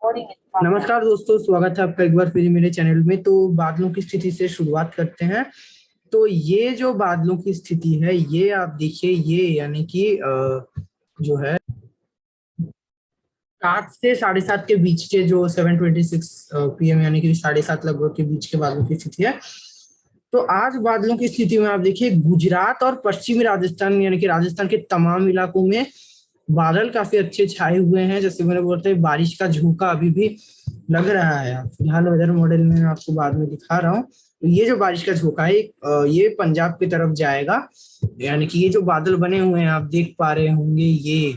नमस्कार दोस्तों, स्वागत है आपका एक बार फिर मेरे चैनल में। तो बादलों की स्थिति से शुरुआत करते हैं। तो ये जो बादलों की स्थिति है, ये आप देखिए, ये यानी कि जो है 7 से 7:30 के बीच के, जो 7:26 PM यानी कि 7:30 लगभग के बीच के बादलों की स्थिति है। तो आज बादलों की स्थिति में आप देखिए, गुजरात और पश्चिमी राजस्थान यानी कि राजस्थान के तमाम इलाकों में बादल काफी अच्छे छाए हुए हैं। जैसे मैंने बोलते हैं, बारिश का झोंका अभी भी लग रहा है। फिलहाल वेदर मॉडल में मैं आपको बाद में दिखा रहा हूँ। तो ये जो बारिश का झोंका है, ये पंजाब की तरफ जाएगा। यानी कि ये जो बादल बने हुए हैं, आप देख पा रहे होंगे, ये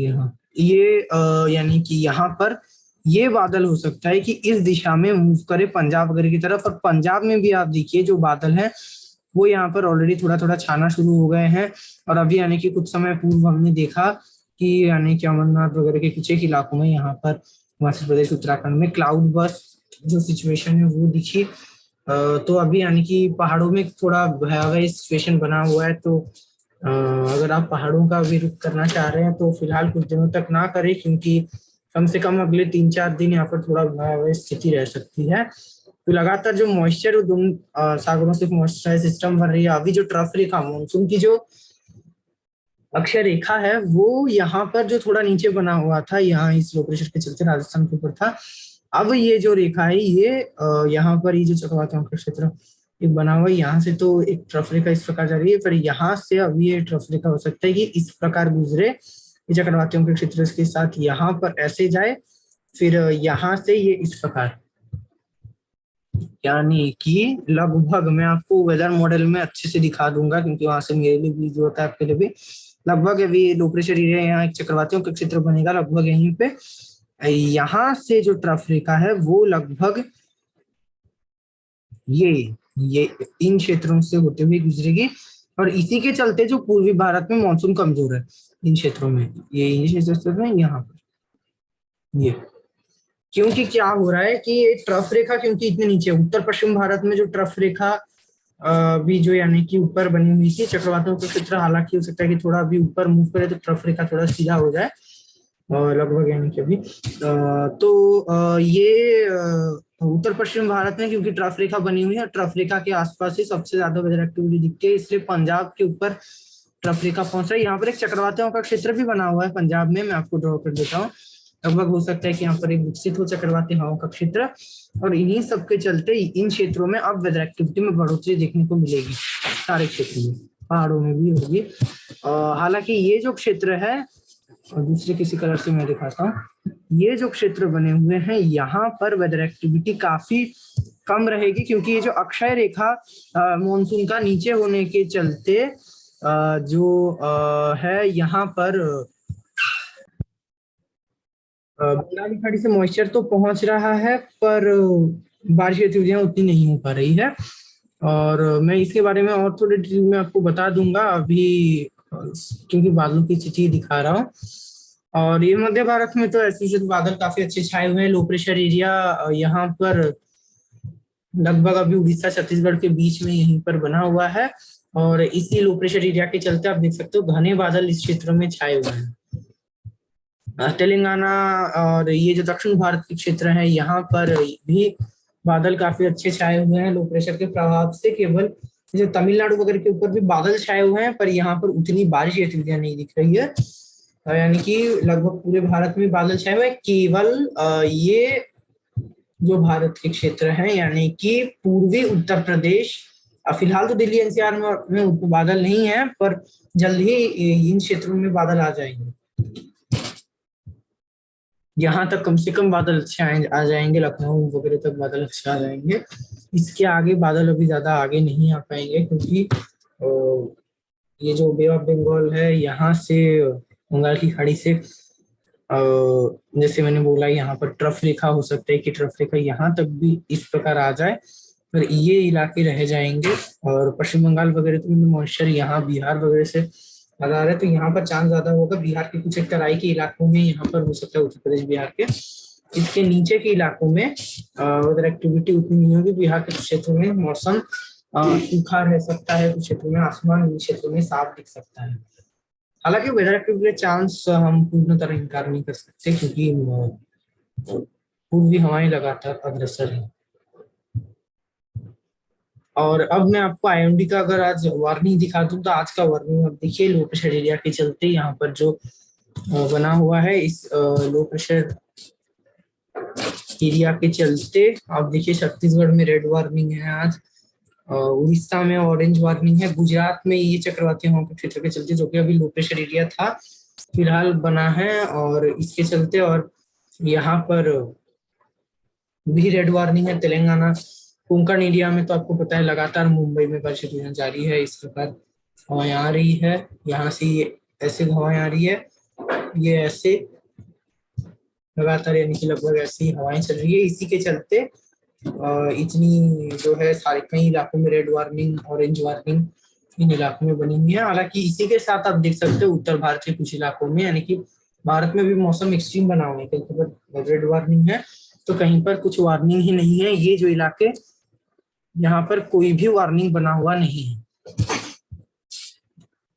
हाँ, ये यानी कि यहाँ पर ये बादल हो सकता है कि इस दिशा में मूव करे पंजाब वगैरह की तरफ। और पंजाब में भी आप देखिए, जो बादल हैं वो यहाँ पर ऑलरेडी थोड़ा थोड़ा छाना शुरू हो गए हैं। और अभी यानी कि कुछ समय पूर्व हमने देखा कि यानी कि अमरनाथ वगैरह के कुछ एक इलाकों में, यहाँ पर हिमाचल प्रदेश उत्तराखंड में क्लाउड बर्स्ट जो सिचुएशन है वो दिखी। तो अभी यानी कि पहाड़ों में थोड़ा भयावह सिचुएशन बना हुआ है। तो अगर आप पहाड़ों का भी रुख करना चाह रहे हैं तो फिलहाल कुछ दिनों तक ना करें, क्योंकि कम से कम अगले 3-4 दिन यहाँ पर थोड़ा भयावह स्थिति रह सकती है। तो लगातार जो मॉइस्चर सागरों से मॉइस्चराइज सिस्टम बन रही है, अभी जो ट्रफ रेखा मानसून की जो अक्षय रेखा है, वो यहाँ पर जो थोड़ा नीचे बना हुआ था, यहाँ इस लो प्रेशर के चलते राजस्थान के ऊपर था। अब ये जो रेखा है, ये यहाँ पर ये जो चक्रवाती का क्षेत्र एक बना हुआ है, यहाँ से तो एक ट्रफ रेखा इस प्रकार जा रही है। पर यहाँ से अब ये ट्रफ रेखा हो सकता है कि इस प्रकार गुजरे, ये चक्रवातियों के क्षेत्र के साथ यहाँ पर ऐसे जाए, फिर यहाँ से ये इस प्रकार, यानी कि लगभग मैं आपको वेदर मॉडल में अच्छे से दिखा दूंगा, क्योंकि वहां से मेरे लिए भी जो होता है आपके लिए भी। लगभग अभी लो प्रेशर एरिया, यहाँ एक चक्रवातियों का क्षेत्र बनेगा लगभग यहीं पे। यहाँ से जो ट्रफ रेखा है वो लगभग ये ये इन क्षेत्रों से होते हुए गुजरेगी। और इसी के चलते जो पूर्वी भारत में मानसून कमजोर है, इन क्षेत्रों में, ये इन क्षेत्रों में यहाँ पर ये, क्योंकि क्या हो रहा है कि ये ट्रफ रेखा क्योंकि इतने नीचे, उत्तर पश्चिम भारत में जो ट्रफ रेखा भी जो यानी कि ऊपर बनी हुई थी चक्रवातों का क्षेत्र, हालांकि हो सकता है कि थोड़ा अभी ऊपर मूव करे तो ट्रफ रेखा थोड़ा सीधा हो जाए, और लगभग यानी कि अभी ये उत्तर पश्चिम भारत में क्योंकि ट्रफ रेखा बनी हुई है, ट्रफ रेखा के आसपास ही सबसे ज्यादा वेदर एक्टिविटी दिखती है, इसलिए पंजाब के ऊपर ट्रफ रेखा पहुंच रहा है। यहाँ पर एक चक्रवातियों का क्षेत्र भी बना हुआ है पंजाब में, मैं आपको ड्रॉ कर देता हूँ। लगभग हो सकता है कि यहाँ पर एक विकसित हो चक्रवाती हवाओं का क्षेत्र, और इन्हीं सब के चलते इन क्षेत्रों में अब वेदर एक्टिविटी में बढ़ोतरी देखने को मिलेगी। सारे क्षेत्रों में, पहाड़ों में भी होगी। हालांकि ये जो क्षेत्र है, और दूसरे किसी कलर से मैं दिखाता हूँ, ये जो क्षेत्र बने हुए हैं, यहाँ पर वेदर एक्टिविटी काफी कम रहेगी, क्योंकि ये जो अक्षय रेखा मॉनसून का नीचे होने के चलते जो है यहाँ पर बंगाल की खाड़ी से मॉइस्चर तो पहुंच रहा है, पर बारिश की गतिविधियां उतनी नहीं हो पा रही है। और मैं इसके बारे में और थोड़ी डिटेल में आपको बता दूंगा अभी, क्योंकि बादलों की स्थिति दिखा रहा हूँ। और ये मध्य भारत में तो ऐसे बादल काफी अच्छे छाए हुए हैं। लो प्रेशर एरिया यहाँ पर लगभग अभी उड़ीसा छत्तीसगढ़ के बीच में यहीं पर बना हुआ है, और इसी लो प्रेशर एरिया के चलते आप देख सकते हो घने बादल इस क्षेत्र में छाए हुए हैं। तेलंगाना और ये जो दक्षिण भारत के क्षेत्र है, यहाँ पर भी बादल काफी अच्छे छाए हुए हैं लो प्रेशर के प्रभाव से। केवल जो तमिलनाडु वगैरह के ऊपर भी बादल छाए हुए हैं, पर यहाँ पर उतनी बारिश की गतिविधियां नहीं दिख रही है। यानी कि लगभग पूरे भारत में बादल छाए हुए हैं। केवल ये जो भारत के क्षेत्र है, यानी कि पूर्वी उत्तर प्रदेश, फिलहाल तो दिल्ली एनसीआर में बादल नहीं है, पर जल्द ही इन क्षेत्रों में बादल आ जाएंगे। यहाँ तक कम से कम बादल अच्छे आ जाएंगे, लखनऊ वगैरह तक बादल अच्छे आ जाएंगे। इसके आगे बादल अभी ज्यादा आगे नहीं आ पाएंगे, क्योंकि ये जो बे ऑफ बंगाल है, यहाँ से बंगाल की खाड़ी से जैसे मैंने बोला, यहाँ पर ट्रफ रेखा हो सकता है कि ट्रफ रेखा यहाँ तक भी इस प्रकार आ जाए, पर ये इलाके रह जाएंगे। और पश्चिम बंगाल वगैरह तो मॉइस्चर यहाँ बिहार वगैरह से लगा रहे, तो यहाँ पर चांस ज्यादा होगा। बिहार के कुछ एक तराई के इलाकों में यहाँ पर हो सकता है, उत्तर प्रदेश बिहार के इसके नीचे के इलाकों में वेदर एक्टिविटी उतनी नहीं होगी। बिहार के कुछ क्षेत्रों में मौसम सूखा रह सकता है, कुछ क्षेत्रों में आसमान इन क्षेत्रों में साफ दिख सकता है। हालांकि वेदर एक्टिविटी के चांस हम पूर्ण तरह इनकार नहीं कर सकते, क्योंकि पूर्वी हवाएं लगातार अग्रसर है। और अब मैं आपको आईएमडी का अगर आज वार्निंग दिखा दूं, तो आज का वार्निंग अब देखिए, लो प्रेशर एरिया के चलते यहाँ पर जो बना हुआ है, इस लो प्रेशर एरिया के चलते आप देखिए छत्तीसगढ़ में रेड वार्निंग है आज, उड़ीसा में ऑरेंज वार्निंग है, गुजरात में ये चक्रवाती हवाओं के क्षेत्र के चलते, जो कि अभी लो प्रेशर एरिया था, फिलहाल बना है, और इसके चलते, और यहाँ पर भी रेड वार्निंग है। तेलंगाना कोंकण एरिया में तो आपको पता है लगातार मुंबई में बारिश जारी है, इस प्रकार हवाएं आ रही है, यहाँ से ये ऐसे हवाएं आ रही है, ये ऐसे लगातार, यानी कि लगभग ऐसी हवाएं चल रही है। इसी के चलते इतनी जो है सारे कई इलाकों में रेड वार्निंग, ऑरेंज वार्निंग इन इलाकों में बनी हुई है। हालांकि इसी के साथ आप देख सकते हो उत्तर भारत के कुछ इलाकों में, यानी कि भारत में भी मौसम एक्सट्रीम बना हुआ है, कहीं पर रेड वार्निंग है तो कहीं पर कुछ वार्निंग ही नहीं है। ये जो इलाके, यहाँ पर कोई भी वार्निंग बना हुआ नहीं है।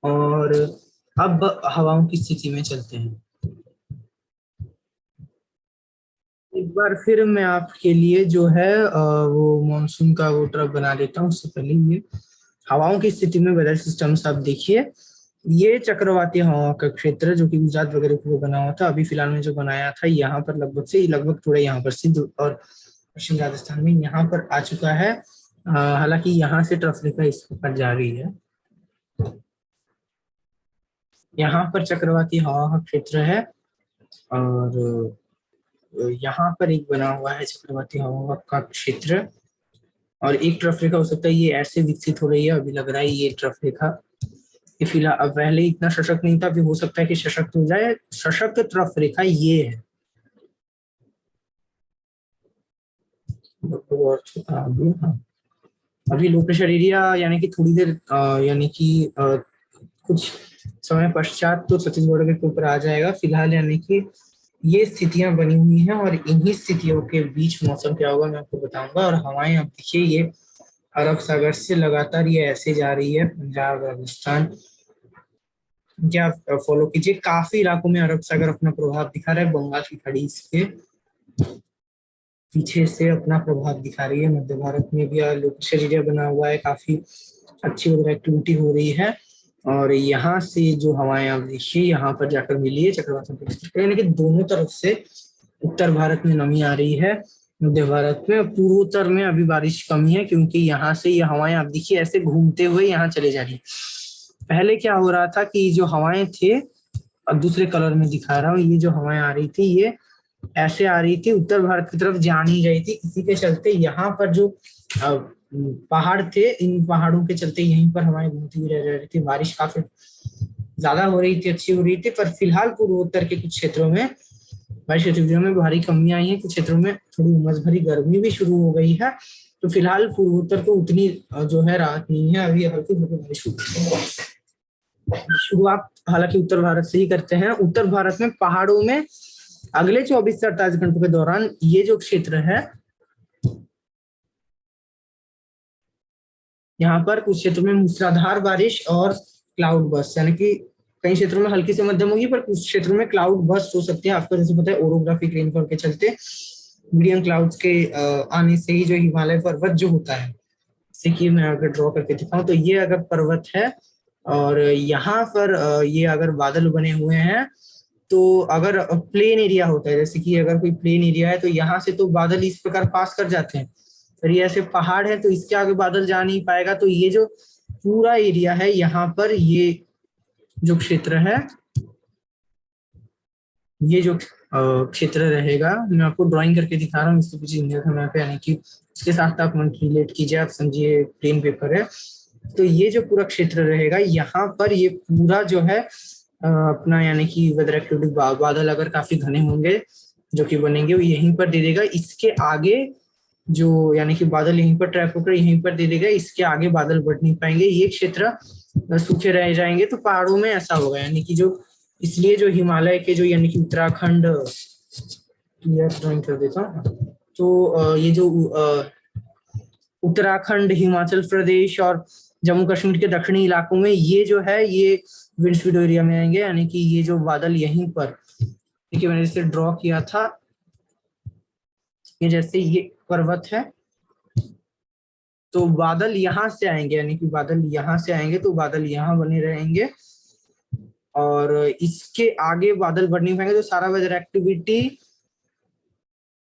और अब हवाओं की स्थिति में चलते हैं। एक बार फिर मैं आपके लिए जो है वो मानसून का वो ट्रफ बना देता हूँ। उससे पहले ये हवाओं की स्थिति में वेदर सिस्टम्स आप देखिए, ये चक्रवाती हवा का क्षेत्र जो कि गुजरात वगैरह को बना हुआ था, अभी फिलहाल में जो बनाया था यहाँ पर लगभग थोड़ा यहाँ पर सिंध और पश्चिम राजस्थान में यहाँ पर आ चुका है। हालांकि यहाँ से ट्रफ रेखा इस पर जा रही है, यहाँ पर चक्रवाती हवा का क्षेत्र है, और यहाँ पर एक बना हुआ है चक्रवाती हवा का क्षेत्र, और एक ट्रफ रेखा हो सकता है ये ऐसे विकसित हो रही है। अभी लग रहा है ये ट्रफ रेखा फिलहाल, अब पहले इतना सशक्त नहीं था, अभी हो सकता है कि सशक्त हो जाए। सशक्त ट्रफ रेखा ये है, और हाँ, अभी लो प्रेशर एरिया यानी कि थोड़ी देर यानी कि कुछ समय पश्चात तो छत्तीसगढ़ के ऊपर आ जाएगा। फिलहाल यानी कि ये स्थितियां बनी हुई हैं, और इन्हीं स्थितियों के बीच मौसम क्या होगा मैं आपको बताऊंगा। और हवाएं आप देखिए, ये अरब सागर से लगातार ये ऐसे जा रही है, पंजाब, राजस्थान, क्या फॉलो कीजिए। काफी इलाकों में अरब सागर अपना प्रभाव दिखा रहा है, बंगाल की खाड़ी इसके पीछे से अपना प्रभाव दिखा रही है। मध्य भारत में भी लो प्रेशर एरिया बना हुआ है, काफी अच्छी उधर एक्टिविटी हो रही है, और यहाँ से जो हवाएं आप देखिए यहाँ पर जाकर मिली है चक्रवाती, यानी कि दोनों तरफ से उत्तर भारत में नमी आ रही है, मध्य भारत में, पूर्वोत्तर में अभी बारिश कमी है, क्योंकि यहाँ से ये हवाएं आप देखिए ऐसे घूमते हुए यहाँ चले जा रही है। पहले क्या हो रहा था कि जो हवाएं थे, अब दूसरे कलर में दिखा रहा हूँ, ये जो हवाएं आ रही थी ये ऐसे आ रही थी, उत्तर भारत की तरफ जा नहीं रही थी। इसी के चलते यहाँ पर जो पहाड़ थे, इन पहाड़ों के चलते यहीं पर हवाएं घूमती हुई रह रही थी, बारिश काफी ज्यादा हो रही थी, अच्छी हो रही थी। पर फिलहाल पूर्वोत्तर के कुछ क्षेत्रों में बारिश गतिविधियों में भारी कमी आई है, कुछ क्षेत्रों में थोड़ी उमस भरी गर्मी भी शुरू हो गई है। तो फिलहाल पूर्वोत्तर को उतनी जो है राहत नहीं है, अभी हल्की फुल्की बारिश शुरुआत हालांकि उत्तर भारत से ही करते हैं। उत्तर भारत में पहाड़ों में अगले 24 से 48 घंटों के दौरान ये जो क्षेत्र है, यहाँ पर कुछ क्षेत्रों में मूसलाधार बारिश और क्लाउड बर्स्ट, यानी कि कई क्षेत्रों में हल्की से मध्यम होगी, पर कुछ क्षेत्रों में क्लाउड बर्स्ट हो सकते हैं। आपको जैसे पता है ओरोग्राफिक रेनफॉल के चलते मीडियम क्लाउड्स के आने से ही जो हिमालय पर्वत जो होता है, जैसे कि मैं अगर ड्रॉ करके दिखाऊं तो ये अगर पर्वत है, और यहाँ पर ये अगर बादल बने हुए हैं, तो अगर प्लेन एरिया होता है, जैसे कि अगर कोई प्लेन एरिया है तो यहाँ से तो बादल इस प्रकार पास कर जाते हैं, पर ये ऐसे पहाड़ है तो इसके आगे बादल जा नहीं पाएगा। तो ये जो पूरा एरिया है यहाँ पर, ये जो क्षेत्र है, ये जो क्षेत्र रहेगा, मैं आपको ड्राइंग करके दिखा रहा हूँ इसके पीछे इंडिया का मैप है, यानी कि उसके साथ आप रिलेट कीजिए, आप समझिए प्लेन पेपर है। तो ये जो पूरा क्षेत्र रहेगा यहाँ पर, ये पूरा जो है अपना यानी कि वेदर एक्टिविटी बादल अगर काफी घने होंगे जो कि बनेंगे, वो यहीं पर दे देगा। इसके आगे जो यानी कि बादल यहीं पर ट्रैप होकर यहीं पर दे देगा, इसके आगे बादल बढ़ नहीं पाएंगे, ये क्षेत्र सूखे रह जाएंगे। तो पहाड़ों में ऐसा होगा, यानी कि जो इसलिए जो हिमालय के जो यानी कि उत्तराखंड, क्लियर ड्राइंग कर देता हूँ, तो ये जो उत्तराखंड, हिमाचल प्रदेश और जम्मू कश्मीर के दक्षिणी इलाकों में ये जो है ये विंडस्पीड एरिया में आएंगे, यानी कि ये जो बादल यहीं पर, देखिए मैंने इसे ड्रॉ किया था, ये जैसे ये पर्वत है तो बादल यहाँ से आएंगे, यानी कि बादल यहाँ से आएंगे तो बादल यहाँ बने रहेंगे, और इसके आगे बादल बढ़ नहीं पाएंगे तो सारा वेदर एक्टिविटी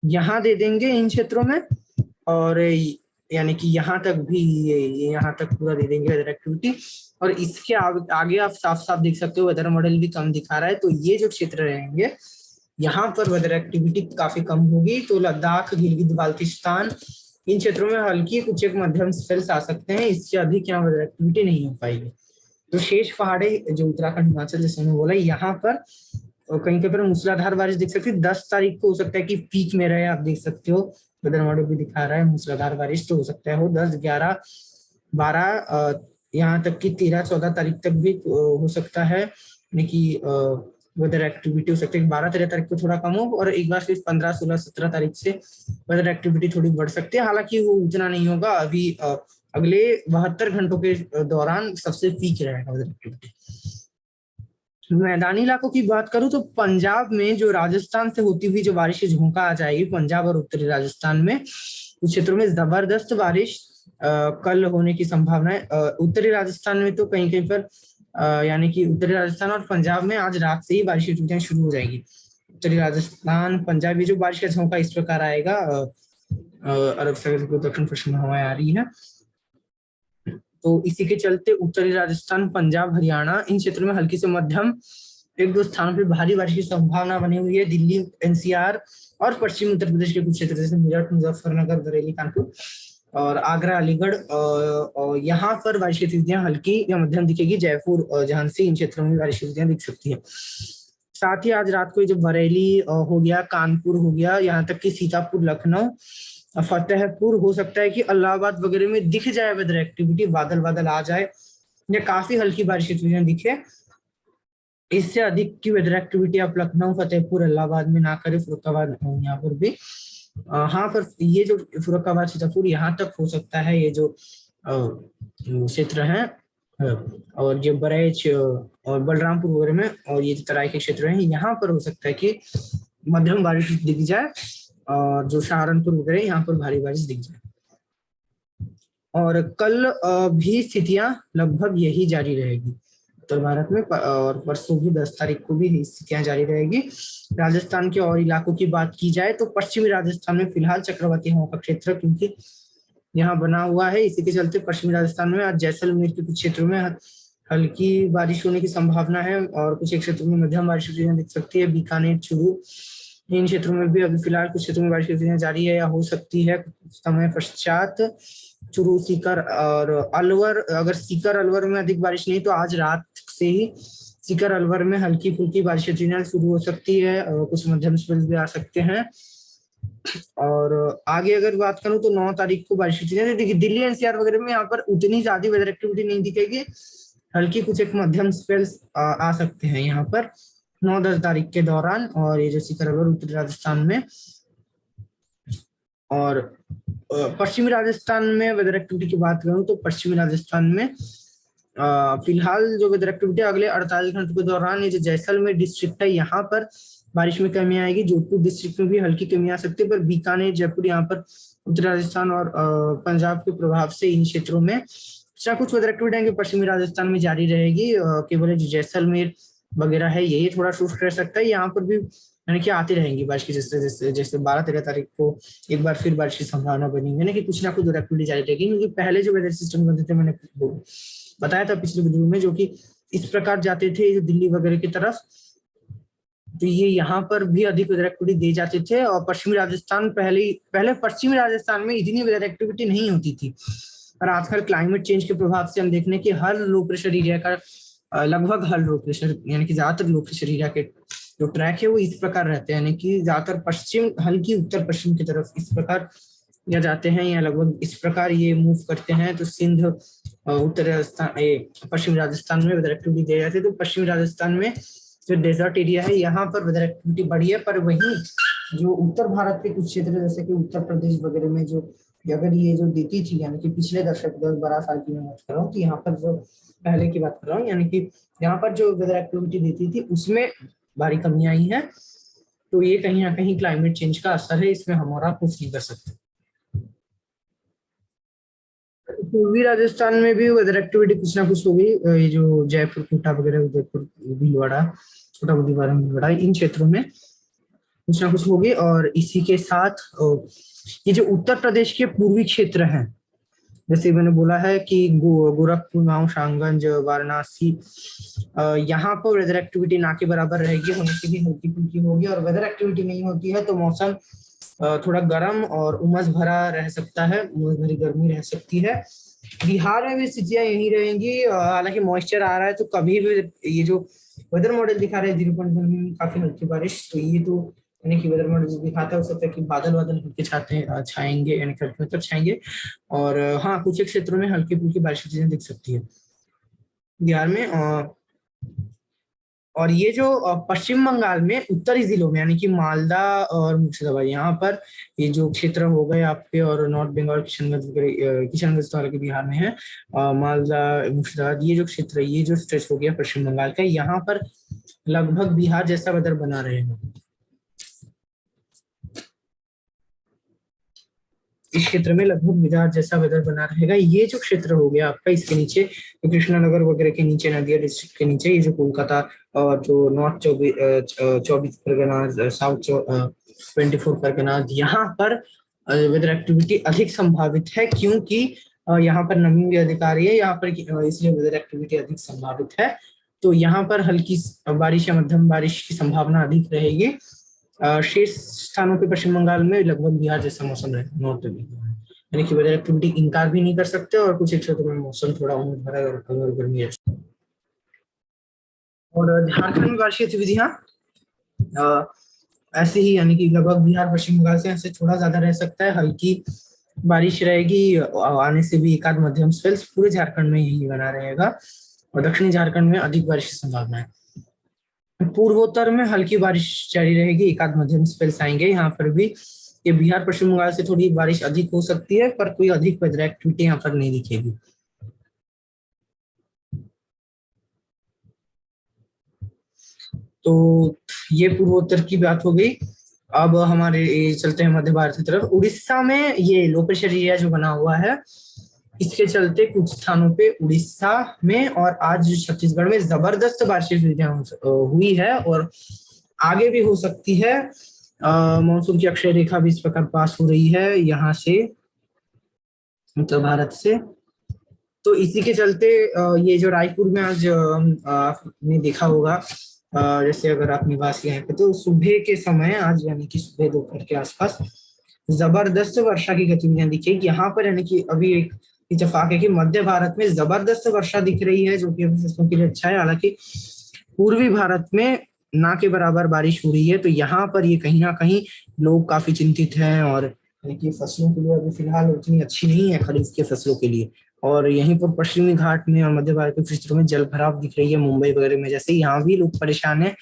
यहाँ दे देंगे इन क्षेत्रों में, और यानी कि यहाँ तक भी ये यहाँ तक पूरा दे देंगे वेदर एक्टिविटी। और इसके आगे आप साफ साफ देख सकते हो वेदर मॉडल भी कम दिखा रहा है, तो ये जो क्षेत्र रहेंगे यहाँ पर वेदर एक्टिविटी काफी कम होगी। तो लद्दाख, गिलगित बाल्टिस्तान, इन क्षेत्रों में हल्की कुछ एक मध्यम स्पेल्स आ सकते हैं, इससे अधिक यहाँ वेदर एक्टिविटी नहीं हो पाएगी। तो शेष पहाड़ी जो उत्तराखंड, हिमाचल जैसे मैंने बोला, यहाँ पर कहीं कहीं पर मूसलाधार बारिश दिख सकती है। 10 तारीख को हो सकता है कि पीक में रहे, आप देख सकते हो वेदर मॉडल भी दिखा रहा है मूसलाधार बारिश तो हो सकता है हो 10, 11, 12, यहाँ तक कि 13, 14 तारीख तक भी हो सकता है, यानी कि वेदर एक्टिविटी हो सकती है 12, 13 तारीख को थोड़ा कम हो, और एक बार फिर 15, 16, 17 तारीख से वेदर एक्टिविटी थोड़ी बढ़ सकती है। हालांकि वो उतना नहीं होगा, अभी अगले 72 घंटों के दौरान सबसे पीक रहेगा वेदर एक्टिविटी। मैदानी इलाकों की बात करूं तो पंजाब में जो राजस्थान से होती हुई जो बारिश की झोंका आ जाएगी पंजाब और उत्तरी राजस्थान में, कुछ क्षेत्रों में जबरदस्त बारिश कल होने की संभावना है। उत्तरी राजस्थान में तो कहीं कहीं पर यानी कि उत्तरी राजस्थान और पंजाब में आज रात से ही बारिश की छुट्टियां शुरू हो जाएगी। उत्तरी राजस्थान, पंजाब में जो बारिश का झोंका इस प्रकार आएगा, अरब सागर को दक्षिण पश्चिम हवाएं आ रही है, तो इसी के चलते उत्तरी राजस्थान, पंजाब, हरियाणा, इन क्षेत्रों में हल्की से मध्यम एक दो स्थानों पर भारी बारिश की संभावना बनी हुई है। दिल्ली, एनसीआर और पश्चिमी उत्तर प्रदेश के कुछ क्षेत्र जैसे मेरठ, मुजफ्फरनगर, बरेली, कानपुर और आगरा, अलीगढ़, और यहाँ पर बारिश की स्थितियां हल्की या मध्यम दिखेगी। जयपुर, झांसी, इन क्षेत्रों में बारिश की स्थितियां दिख सकती है। साथ ही आज रात को जो बरेली हो गया, कानपुर हो गया, यहाँ तक कि सीतापुर, लखनऊ, फतेहपुर, हो सकता है कि इलाहाबाद वगैरह में दिख जाए वेदर एक्टिविटी, बादल बादल आ जाए या काफी हल्की बारिश की स्थितियां दिखे। इससे अधिक की वेदर एक्टिविटी आप लखनऊ, फतेहपुर, इलाहाबाद में ना करें, फरुखाबाद यहाँ पर भी। हाँ, पर ये जो फरुखाबाद, सीतापुर यहाँ तक हो सकता है, ये जो क्षेत्र है, और जो बरेच और बलरामपुर वगैरह में, और ये तराई के क्षेत्र हैं, यहाँ पर हो सकता है कि मध्यम बारिश दिख जाए, और जो सहारनपुर वगैरह यहाँ पर भारी बारिश दिख जाए। और कल भी स्थितियां लगभग यही जारी रहेगी उत्तर भारत में, और परसों भी 10 तारीख को भी स्थितियां जारी रहेगी। राजस्थान के और इलाकों की बात की जाए तो पश्चिमी राजस्थान में फिलहाल चक्रवाती हवा का क्षेत्र क्योंकि यहाँ बना हुआ है, इसी के चलते पश्चिमी राजस्थान में आज जैसलमेर के कुछ क्षेत्रों में हल्की बारिश होने की संभावना है, और कुछ एक क्षेत्रों में मध्यम बारिश दिख सकती है। बीकानेर, चूरू, इन क्षेत्रों में भी अभी फिलहाल कुछ क्षेत्रों में बारिश की स्थितियां जारी है या हो सकती है समय पश्चात। चूरू, सीकर और अलवर, अगर सीकर अलवर में अधिक बारिश नहीं तो आज रात से ही सीकर अलवर में हल्की फुल्की बारिश शुरू हो सकती है, और कुछ मध्यम स्पेल्स भी आ सकते हैं। और आगे अगर बात करूं तो 9 तारीख को बारिश देखिए दिल्ली एनसीआर वगैरह में यहाँ पर उतनी ज्यादा वेदर एक्टिविटी नहीं दिखेगी, हल्की कुछ एक मध्यम स्पेल्स आ सकते हैं यहाँ पर 9-10 तारीख के दौरान। और ये जो सीकर अलवर उत्तरी राजस्थान में, और पश्चिमी राजस्थान में वेदर एक्टिविटी की बात करूं तो पश्चिमी राजस्थान में फिलहाल जो वेदर एक्टिविटी अगले 48 घंटों के दौरान, ये जो जैसलमेर डिस्ट्रिक्ट है यहाँ पर बारिश में कमी आएगी। जोधपुर डिस्ट्रिक्ट में भी हल्की कमी आ सकती है, पर बीकानेर, जयपुर, यहाँ पर उत्तरी राजस्थान और पंजाब के प्रभाव से इन क्षेत्रों में कुछ वेदर एक्टिविटी आएंगे पश्चिमी राजस्थान में जारी रहेगी। केवल जो जैसलमेर वगैरह है यही थोड़ा शुष्क रह सकता है, यहाँ पर भी यानी कि आती रहेंगी बारिश की, जैसे जैसे जैसे 12-13 तारीख को एक बार फिर बारिश की संभावना बनी हुई है कि कुछ ना कुछ वेदर एक्टिविटी जारी रहेगी। क्योंकि पहले जो वेदर सिस्टम बनते थे मैंने बताया था पिछले वीडियो में, जो कि इस प्रकार जाते थे दिल्ली वगैरह की तरफ, तो ये यहाँ पर भी अधिक वेदर एक्टिविटी दे जाते थे। और पश्चिमी राजस्थान पहले पश्चिमी राजस्थान में इतनी वेदर एक्टिविटी नहीं होती थी, और आजकल क्लाइमेट चेंज के प्रभाव से हम देखने की हर लो प्रेशर एरिया का लगभग हर लो प्रेशर यानी कि ज्यादातर लो प्रेशर एरिया के जो ट्रैक है वो इस प्रकार रहते हैं, यानी कि ज्यादातर पश्चिम हल्की उत्तर पश्चिम की तरफ इस प्रकार या जाते हैं, या लगभग इस प्रकार ये मूव करते हैं। तो सिंध, उत्तर राजस्थान, पश्चिमी राजस्थान में वेदर एक्टिविटी दी जाती है। तो पश्चिमी राजस्थान में जो डेजर्ट एरिया है यहाँ पर वेदर एक्टिविटी बढ़ी है, पर वहीं जो उत्तर भारत के कुछ क्षेत्र जैसे कि उत्तर प्रदेश वगैरह में जो अगर ये जो देती थी, यानी कि पिछले दशक 10-12 साल की मैं बात कर रहा हूँ, कि यहाँ पर जो पहले की बात कर रहा हूँ, यानी कि यहाँ पर जो वेदर एक्टिविटी देती थी उसमें भारी कमी आई है। तो ये कहीं ना कहीं क्लाइमेट चेंज का असर है, इसमें हमारा कुछ नहीं कर सकते। पूर्वी राजस्थान में भी वेदर एक्टिविटी कुछ ना कुछ होगी, ये जो जयपुर, कोटा वगैरह, उदयपुर, भीलवाड़ा, छोटा बुद्धिवारा, भीलवाड़ा, इन क्षेत्रों में कुछ ना कुछ होगी। और इसी के साथ ये जो उत्तर प्रदेश के पूर्वी क्षेत्र हैं, जैसे मैंने बोला है कि गोरखपुर, माऊ, शाहगंज, वाराणसी, यहाँ पर वेदर एक्टिविटी ना के बराबर रहेगी, होने की भी हल्की फुल्की होगी। और वेदर एक्टिविटी नहीं होती है तो मौसम थोड़ा गर्म और उमस भरा रह सकता है, उमस भरी गर्मी रह सकती है। बिहार में भी स्थितियां यही रहेंगी, हालांकि मॉइस्चर आ रहा है तो कभी भी ये जो वेदर मॉडल दिखा रहे हैं 0.1 में काफी हल्की बारिश, तो ये तो यानी कि वेदर मॉडल जो दिखाता है हो सकता है कि बादल बादल हल्के छाएंगे, यानी कि मतलब छाएंगे। और हाँ, कुछ एक क्षेत्रों में हल्की फुल्की बारिश की चीजें दिख सकती है बिहार में। और ये जो पश्चिम बंगाल में उत्तरी जिलों में, यानी कि मालदा और मुर्शिदाबाद, यहाँ पर ये जो क्षेत्र हो गए आपके, और नॉर्थ बंगाल, किशनगंज वगैरह, किशनगंज तो हालांकि बिहार में है, मालदा, मुर्शिदाबाद, ये जो क्षेत्र है, ये जो स्ट्रेच हो गया पश्चिम बंगाल का, यहाँ पर लगभग बिहार जैसा वेदर बना रहेगा। इस क्षेत्र में लगभग बिहार जैसा वेदर बना रहेगा। ये जो क्षेत्र हो गया आपका, इसके नीचे तो कृष्णानगर वगैरह के नीचे, नदिया डिस्ट्रिक्ट के नीचे, ये जो कोलकाता और जो नॉर्थ 24 परगना, साउथ 24 परगना, यहाँ पर वेदर एक्टिविटी अधिक संभावित है, क्योंकि यहाँ पर नमी भी अधिक आ रही है यहाँ पर, इसलिए वेदर एक्टिविटी अधिक संभावित है। तो यहाँ पर हल्की बारिश या मध्यम बारिश की संभावना अधिक रहेगी। शेष स्थानों पे पश्चिम बंगाल में लगभग बिहार जैसा मौसम रहेगा, नॉर्थ में, यानी कि वेदर एक्टिविटी इनकार भी नहीं कर सकते। और कुछ क्षेत्रों में मौसम थोड़ा उमस भरा और गर्मी है। और झारखंड में वार्षिक गतिविधियां ऐसे ही, यानी कि लगभग बिहार पश्चिम बंगाल से ऐसे थोड़ा ज्यादा रह सकता है, हल्की बारिश रहेगी, आने से भी एकाध मध्यम स्पेल्स, पूरे झारखंड में यही बना रहेगा। और दक्षिणी झारखंड में अधिक बारिश की संभावना है। पूर्वोत्तर में हल्की बारिश जारी रहेगी, एकाध मध्यम स्पेल्स आएंगे यहाँ पर भी। ये बिहार पश्चिम बंगाल से थोड़ी बारिश अधिक हो सकती है, पर कोई अधिक वेदर एक्टिविटी यहाँ पर नहीं दिखेगी। तो ये पूर्वोत्तर की बात हो गई। अब हमारे चलते हैं मध्य भारत की तरफ। उड़ीसा में ये लो प्रेशर एरिया जो बना हुआ है, इसके चलते कुछ स्थानों पे उड़ीसा में और आज छत्तीसगढ़ में जबरदस्त बारिश हुई है, और आगे भी हो सकती है। मानसून की अक्षय रेखा भी इस प्रकार पास हो रही है यहाँ से, उत्तर भारत से। तो इसी के चलते ये जो रायपुर में आज आपने देखा होगा, जैसे अगर आप निवासी हैं तो सुबह के समय आज, यानी कि सुबह दोपहर के आसपास जबरदस्त वर्षा की गतिविधियां दिखेगी यहाँ पर। यानी कि अभी एक इत्तेफाक है कि मध्य भारत में जबरदस्त वर्षा दिख रही है, जो कि फसलों के लिए अच्छा है। हालांकि पूर्वी भारत में ना के बराबर बारिश हो रही है, तो यहाँ पर ये कहीं ना कहीं लोग काफी चिंतित हैं। और यानी कि फसलों के लिए अभी फिलहाल उतनी अच्छी नहीं है, खरीफ के फसलों के लिए। और यहीं पर पश्चिमी घाट में और मध्य भारत के क्षेत्रों में जल भराव दिख रही है, मुंबई वगैरह में, जैसे यहाँ भी लोग परेशान है।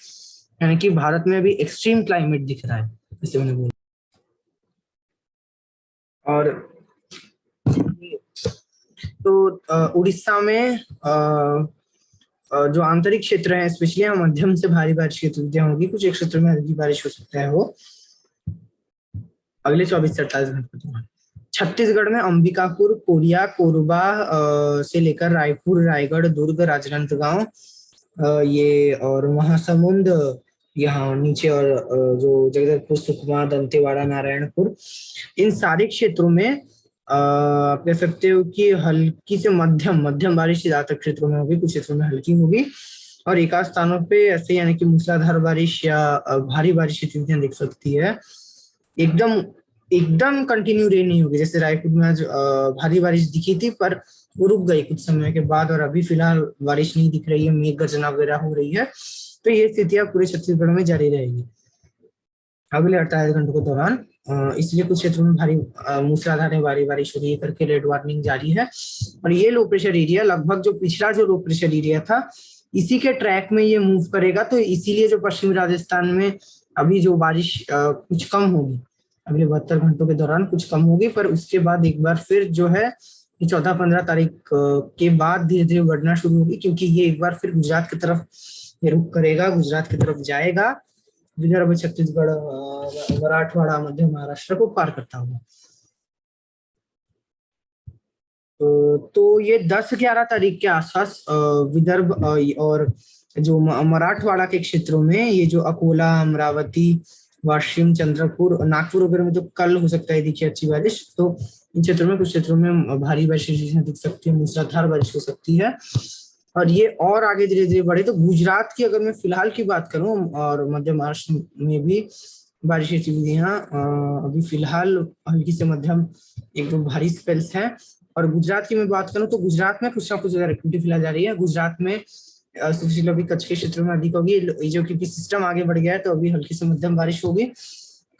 यानी कि भारत में अभी एक्सट्रीम क्लाइमेट दिख रहा है, जैसे मैंने बोला। और तो उड़ीसा में जो आंतरिक क्षेत्र है, स्पेशली मध्यम से भारी बारिश की गतिविधियां होगी, कुछ एक क्षेत्रों में हल्की बारिश हो सकता है वो अगले 24 से 48 घंटे के दौरान। छत्तीसगढ़ में अंबिकापुर, कोरिया, कोरबा से लेकर रायपुर, रायगढ़, दुर्ग, राजनांदगांव, ये और महासमुंद, यहाँ नीचे, और जो जगदलपुर, सुकमा, दंतेवाड़ा, नारायणपुर, इन सारे क्षेत्रों में आप कह सकते हो कि हल्की से मध्यम मध्यम बारिश ज्यादातर क्षेत्रों में होगी, कुछ क्षेत्रों में हल्की होगी। और एक आध स्थानों पे ऐसे, यानी कि मूसलाधार बारिश या भारी बारिश की स्थितियां दिख सकती है। एकदम एकदम कंटिन्यू रेन नहीं होगी, जैसे रायपुर में आज भारी बारिश दिखी थी, पर वो रुक गई कुछ समय के बाद, और अभी फिलहाल बारिश नहीं दिख रही है, मेघ गर्जना वगैरह हो रही है। तो ये स्थितियां पूरे छत्तीसगढ़ में जारी रहेगी अगले 48 घंटों के दौरान। इसलिए कुछ क्षेत्रों में भारी मूसलाधार भारी बारिश हो रही है करके रेड वार्निंग जारी है। और ये लो प्रेशर एरिया लगभग जो पिछला जो लो प्रेशर एरिया था, इसी के ट्रैक में ये मूव करेगा। तो इसीलिए जो पश्चिमी राजस्थान में अभी जो बारिश कुछ कम होगी, अगले 72 घंटों के दौरान कुछ कम होगी, पर उसके बाद एक बार फिर जो है 14-15 तारीख के बाद धीरे धीरे बढ़ना शुरू होगी, क्योंकि ये एक बार फिर गुजरात की तरफ ये रुख करेगा, गुजरात की तरफ जाएगा, विदर्भ, छत्तीसगढ़, मराठवाड़ा, मध्य महाराष्ट्र को पार करता हुआ। तो ये 10-11 तारीख के आसपास विदर्भ और जो मराठवाड़ा के क्षेत्रों में, ये जो अकोला, अमरावती, वाशिम, चंद्रपुर, नागपुर वगैरह में तो कल हो सकता है देखिए अच्छी बारिश। तो इन क्षेत्रों में, कुछ क्षेत्रों में भारी बारिश दिख सकती है, मूसलाधार बारिश हो सकती है। और ये और आगे धीरे धीरे बढ़े तो गुजरात की अगर मैं फिलहाल की बात करूं, और मध्य महाराष्ट्र में भी बारिश गतिविधियां अभी फिलहाल हल्की से मध्यम एक दो भारी स्पेल्स हैं। और गुजरात की मैं बात करूं तो गुजरात में कुछ ना कुछ एक्टिविटी फिलहाल जा रही है। गुजरात में सुशील अभी कच्छ के क्षेत्रों में अधिक होगी, जो क्योंकि सिस्टम आगे बढ़ गया है तो अभी हल्की से मध्यम बारिश होगी।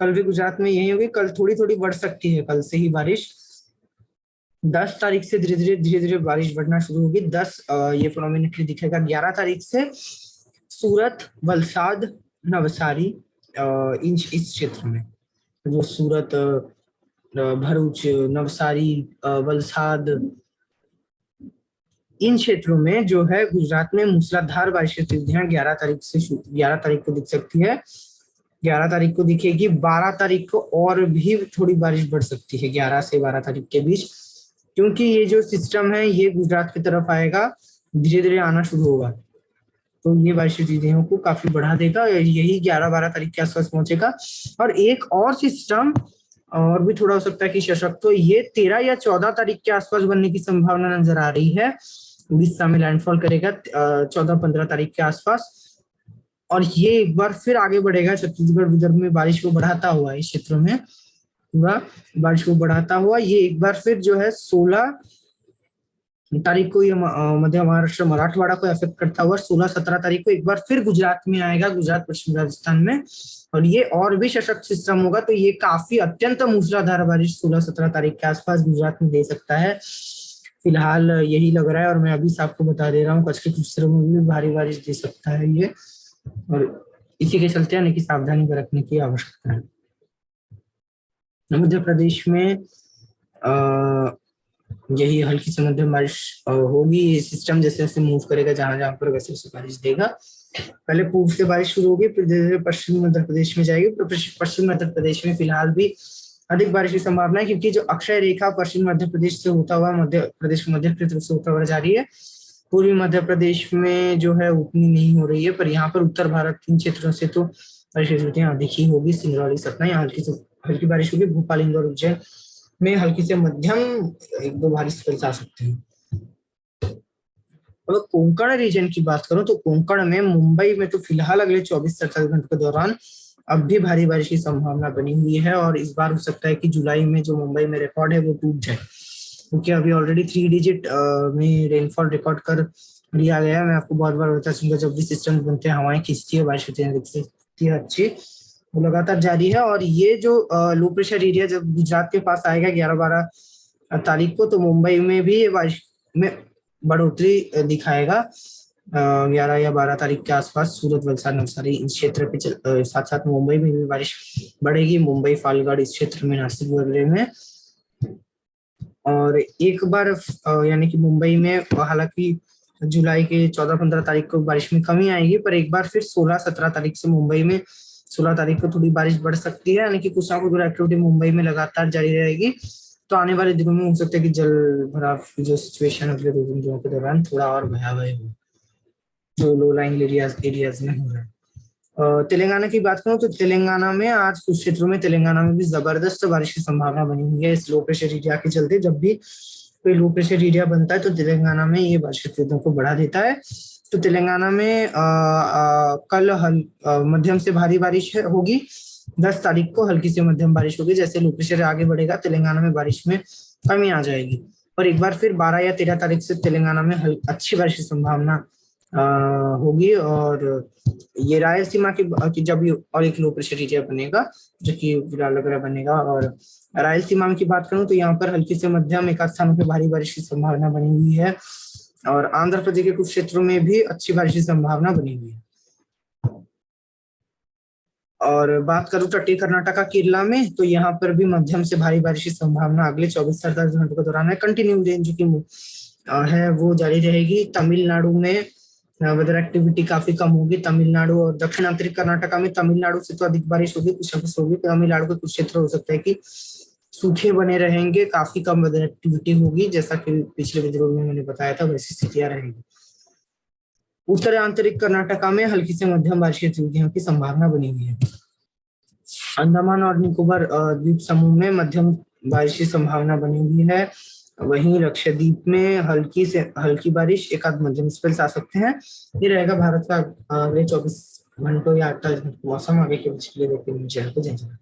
कल भी गुजरात में यही होगी, कल थोड़ी थोड़ी बढ़ सकती है, कल से ही बारिश 10 तारीख से धीरे धीरे बारिश बढ़ना शुरू होगी। ये प्रोमिनेंटली दिखेगा 11 तारीख से सूरत, वलसाड, नवसारी, इस क्षेत्र में, जो सूरत, भरूच, नवसारी, वलसाड, इन क्षेत्रों में जो है गुजरात में मूसलाधार बारिश की गतिविधियां 11 तारीख को दिख सकती है। 11 तारीख को दिखेगी, 12 तारीख को और भी थोड़ी बारिश बढ़ सकती है 11 से 12 तारीख के बीच, क्योंकि ये जो सिस्टम है ये गुजरात की तरफ आएगा, धीरे धीरे आना शुरू होगा, तो ये बारिश की गतिविधियों को काफी बढ़ा देगा। यही 11-12 तारीख के आसपास पहुंचेगा। और एक और सिस्टम और भी थोड़ा हो सकता है कि सशक्त, तो ये 13 या 14 तारीख के आसपास बनने की संभावना नजर आ रही है। उड़ीसा में लैंडफॉल करेगा 14-15 तारीख के आसपास, और ये एक बार फिर आगे बढ़ेगा छत्तीसगढ़, विदर्भ में बारिश को बढ़ाता हुआ, इस क्षेत्र में पूरा बारिश को बढ़ाता हुआ। ये एक बार फिर जो है 16 तारीख को ये मध्य महाराष्ट्र, मराठवाड़ा को अफेक्ट करता हुआ 16-17 तारीख को एक बार फिर गुजरात में आएगा, गुजरात, पश्चिम राजस्थान में, और ये और भी सशक्त सिस्टम होगा। तो ये काफी अत्यंत मूसलाधार बारिश 16-17 तारीख के आसपास गुजरात में दे सकता है, फिलहाल यही लग रहा है। और मैं अभी से आपको बता दे रहा हूँ, कच्छ के कुछ क्षेत्रों में भी भारी बारिश दे सकता है ये, और इसी के चलते यानी कि सावधानी बरतने की आवश्यकता है। मध्य प्रदेश में यही हल्की से मध्यम बारिश होगी। ये सिस्टम जैसे जैसे मूव करेगा जहां जहां पर, वैसे वैसे बारिश देगा। पहले पूर्व से बारिश शुरू होगी, फिर धीरे धीरे पश्चिमी मध्य प्रदेश में जाएगी। तो पश्चिम मध्य प्रदेश में फिलहाल भी अधिक बारिश की संभावना है, क्योंकि जो अक्षय रेखा पश्चिम मध्य प्रदेश से होता हुआ मध्य प्रदेश के मध्य क्षेत्र से होता हुआ जा रही है, पूर्वी मध्य प्रदेश में जो है उतनी नहीं हो रही है, पर यहाँ पर उत्तर भारत इन क्षेत्रों से तो बारिश की गतिविधियां अधिक ही होगी। सिंगरौली, सतना यहाँ हल्की बारिश होगी। भोपाल, इंदौर, उज्जैन में हल्की से मध्यम एक दो भारी स्पेल्स आ सकते हैं। अगर कोंकण रीजन की बात करूं तो कोंकण में, मुंबई में तो फिलहाल अगले 24-48 घंटों के दौरान अब भी भारी बारिश की संभावना बनी हुई है, और इस बार हो सकता है कि जुलाई में जो मुंबई में रिकॉर्ड है वो टूट जाए, क्योंकि अभी ऑलरेडी 3 डिजिट में रेनफॉल रिकॉर्ड कर लिया गया है। मैं आपको बहुत बार बता चुका, जब भी सिस्टम बनते हैं हवाएं खींचती है, बारिश होती है अच्छी, वो लगातार जारी है। और ये जो लो प्रेशर एरिया जब गुजरात के पास आएगा 11-12 तारीख को, तो मुंबई में भी बारिश में बढ़ोतरी दिखाएगा 11 या 12 तारीख के आसपास। सूरत, वलसाड, नवसारी इन क्षेत्र के साथ साथ मुंबई में भी बारिश बढ़ेगी, मुंबई, फालगढ़ इस क्षेत्र में, नासिक वगैरह में। और एक बार यानी कि मुंबई में हालांकि जुलाई के 14-15 तारीख को बारिश में कमी आएगी, पर एक बार फिर 16-17 तारीख से मुंबई में 16 तारीख को थोड़ी बारिश बढ़ सकती है, यानी कि कुछ ना कुछ एक्टिविटी मुंबई में लगातार जारी रहेगी। तो आने वाले दिनों में हो सकता है कि जल भराव की जो सिचुएशन अगले 2-3 दिनों के दौरान थोड़ा और भयावह हो, जो लो लाइंग एरियाज में हो रहा है। तेलंगाना की बात करूं तो तेलंगाना में आज कुछ क्षेत्रों में, तेलंगाना में भी जबरदस्त बारिश की संभावना बनी हुई है, इस लो प्रेशर एरिया के चलते। जब भी कोई लो प्रेशर एरिया बनता है तो तेलंगाना में ये बारिश की को बढ़ा देता है। तो तेलंगाना में कल मध्यम से भारी बारिश होगी। 10 तारीख को हल्की से मध्यम बारिश होगी। जैसे लो प्रेशर आगे बढ़ेगा, तेलंगाना में बारिश में कमी आ जाएगी, और एक बार फिर 12 या 13 तारीख से तेलंगाना में अच्छी बारिश की संभावना होगी। और ये रायलसीमा की जब और एक लो प्रेशर एरिया बनेगा, जो कि विराल वगैरह बनेगा। और रायलसीमा की बात करूं तो यहाँ पर हल्की से मध्यम एक स्थानों पे भारी बारिश की संभावना बनी हुई है, और आंध्र प्रदेश के कुछ क्षेत्रों में भी अच्छी बारिश की संभावना बनी हुई है। और बात करूं तटीय कर्नाटका केरला में, तो यहाँ पर भी मध्यम से भारी बारिश की संभावना अगले 24 से 48 घंटों के दौरान है। कंटिन्यू रेंज जो कि है वो जारी रहेगी। तमिलनाडु में वेदर एक्टिविटी काफी कम होगी। तमिलनाडु और दक्षिण आंतरिक कर्नाटका में तमिलनाडु से तो अधिक बारिश होगी, कुछ न कुछ होगी। तमिलनाडु के कुछ क्षेत्र हो सकता है कि सूखे बने रहेंगे, काफी कम वेदर एक्टिविटी होगी, जैसा कि पिछले विद्रोह में मैंने बताया था वैसी स्थितियां रहेंगी। उत्तर आंतरिक कर्नाटका में हल्की से मध्यम बारिश की गतिविधियों की संभावना बनी हुई है। अंडमान और निकोबार द्वीप समूह में मध्यम बारिश की संभावना बनी हुई है। वहीं लक्षद्वीप में हल्की से हल्की बारिश, एक आध मध्यम स्पेल्स आ सकते हैं। ये रहेगा भारत का अगले 24 घंटों या 48 घंटों मौसम। आगे के लिए देखते हैं।